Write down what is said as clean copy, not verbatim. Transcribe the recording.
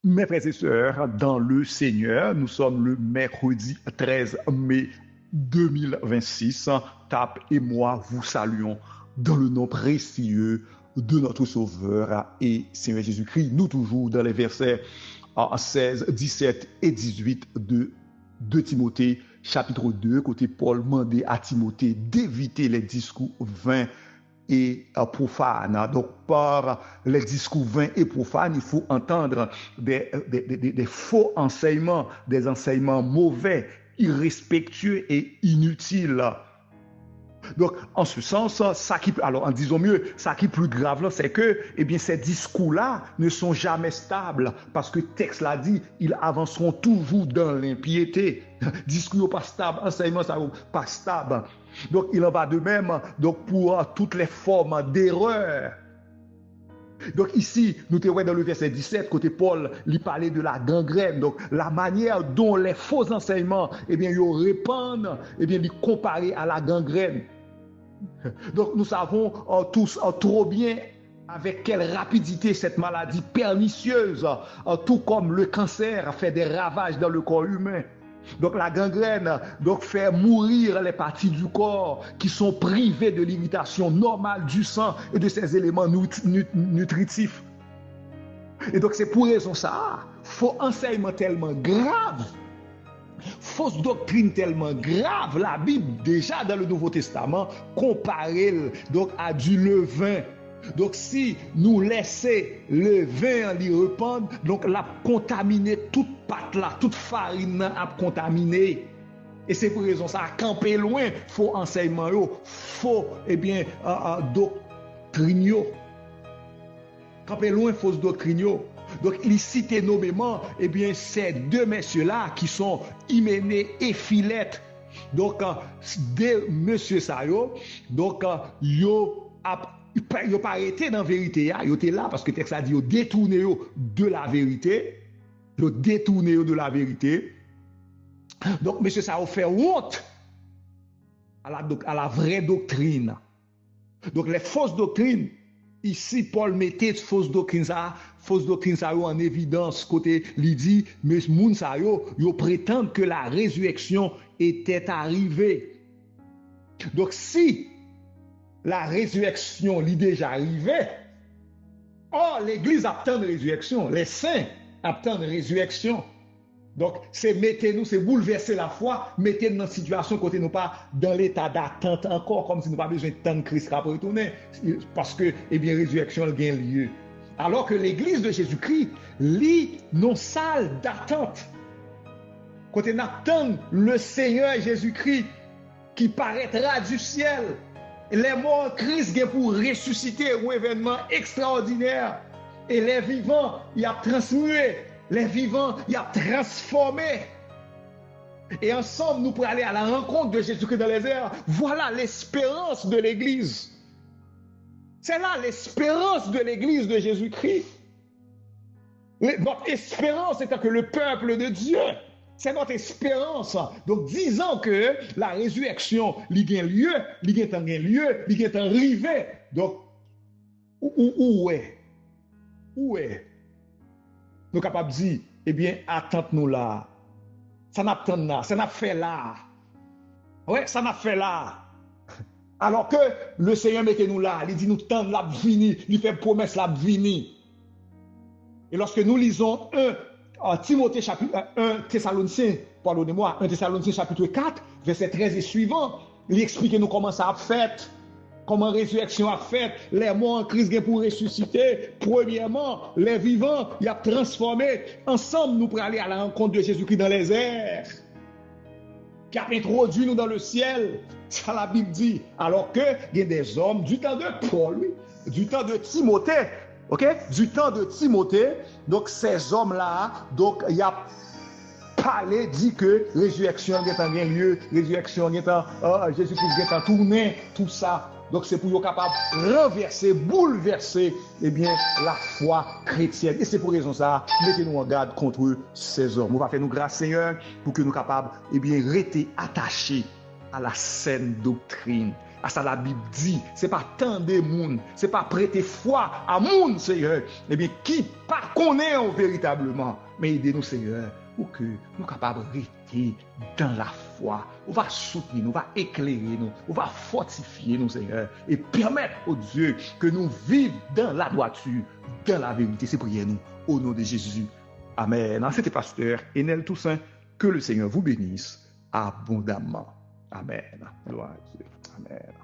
Mes frères et sœurs, dans le Seigneur, nous sommes le mercredi 13 mai 2026. Tap et moi vous saluons dans le nom précieux de notre Sauveur et Seigneur Jésus-Christ. Nous toujours dans les versets 16, 17 et 18 de Timothée, chapitre 2, côté Paul demandait à Timothée d'éviter les discours vains et profane. Donc, par les discours vains et profanes, il faut entendre des faux enseignements, des enseignements mauvais, irrespectueux et inutiles. Donc, en ce sens, alors en disant mieux, ça qui est plus grave, c'est que eh bien, ces discours-là ne sont jamais stables, parce que le texte l'a dit, ils avanceront toujours dans l'impiété. Discours pas stable, enseignement ça pas stable. Donc, il en va de même donc, pour toutes les formes d'erreur. Donc ici, nous te voyons dans le verset 17, côté Paul, il parlait de la gangrène. Donc la manière dont les faux enseignements, eh bien, ils répandent, eh bien, ils comparés à la gangrène. Donc nous savons tous trop bien avec quelle rapidité cette maladie pernicieuse, tout comme le cancer, fait des ravages dans le corps humain. Donc la gangrène donc fait mourir les parties du corps qui sont privées de l'irritation normale du sang et de ses éléments nutritifs. Et donc c'est pour raison ça, faux enseignement tellement grave, fausse doctrine tellement grave, la Bible déjà dans le Nouveau Testament compare donc à du levain. Donc si nous laissons le vin en lui répandre, donc la contaminer toute pâte là, toute farine a contaminé. Et c'est pour raison ça, camper loin, faux enseignement, faux doctrine. Camper loin, fausse doctrine. Donc il cite nommément ces deux messieurs-là qui sont Hyménée et Philette. Donc deux messieurs ça donc yo n'ont pas arrêté dans la vérité. Ils étaient là parce que le texte a dit qu'ils détourné de la vérité. Ils détourné de la vérité. Donc, monsieur, ça a fait honte à la vraie doctrine. Donc, les fausses doctrines, ici, Paul mettait fausses doctrines en évidence. Côté, il dit, mais moun sa yo prétendent que la résurrection était arrivée. Donc, si la résurrection est déjà arrivée, or l'église attend de résurrection, les saints attendent de résurrection. Donc, c'est mettez-nous, c'est bouleverser la foi, mettez-nous dans une situation côté nous pas dans l'état d'attente encore, comme si nous pas besoin de temps de Christ pour retourner, parce que, résurrection a lieu. Alors que l'église de Jésus-Christ, lit nos salles d'attente. Côté nous attend le Seigneur Jésus-Christ qui paraîtra du ciel. Les morts en Christ pour ressusciter un événement extraordinaire. Et les vivants, il a transmué. Les vivants, il a transformé. Et ensemble, nous pourrons aller à la rencontre de Jésus-Christ dans les airs. Voilà l'espérance de l'Église. C'est là l'espérance de l'Église de Jésus-Christ. Notre espérance étant que le peuple de Dieu, c'est notre espérance. Donc, disons que la résurrection, il y a lieu, il y a lieu, il y a arrivé. Donc, où est? Où est? Nous sommes capables de dire, attendons-nous là. Ça n'a pas là, ça n'a fait là. Ouais, ça n'a fait là. Alors que le Seigneur mettez-nous là, il dit nous tendre la vini, il fait promesse la vini. Et lorsque nous lisons Timothée chapitre 1 Thessaloniciens, pardonnez-moi, 1 Thessaloniciens chapitre 4, verset 13 et suivant, il explique nous comment ça a fait, comment la résurrection a fait, les morts en Christ pour ressusciter. Premièrement, les vivants, il a transformé. Ensemble, nous pourrons aller à la rencontre de Jésus-Christ dans les airs, qui a introduit nous dans le ciel. Ça la Bible dit. Alors que il y a des hommes du temps de Paul, du temps de Timothée, du temps de Timothée, donc ces hommes-là, donc il y a parlé, dit que résurrection est en lieu, résurrection est en Jésus-Christ est en tournée, tout ça. Donc c'est pour être capable de renverser, bouleverser la foi chrétienne. Et c'est pour raison ça, mettez-nous en garde contre ces hommes. On va faire nous grâce Seigneur pour que nous soyons capables rester attachés à la saine doctrine. À ça la Bible dit, c'est pas tant des monde, c'est pas prêter foi à monde, Seigneur. Eh bien, qui pas connaît véritablement, mais aidez-nous, Seigneur, pour que nous capables de rester dans la foi. On va soutenir, nous va éclairer nous, on va fortifier nous, Seigneur, et permettre au Dieu que nous vivions dans la droiture, dans la vérité. C'est prier nous, au nom de Jésus. Amen. C'était pasteur Enel Toussaint. Que le Seigneur vous bénisse abondamment. Amen. Gloire à Dieu. Amen.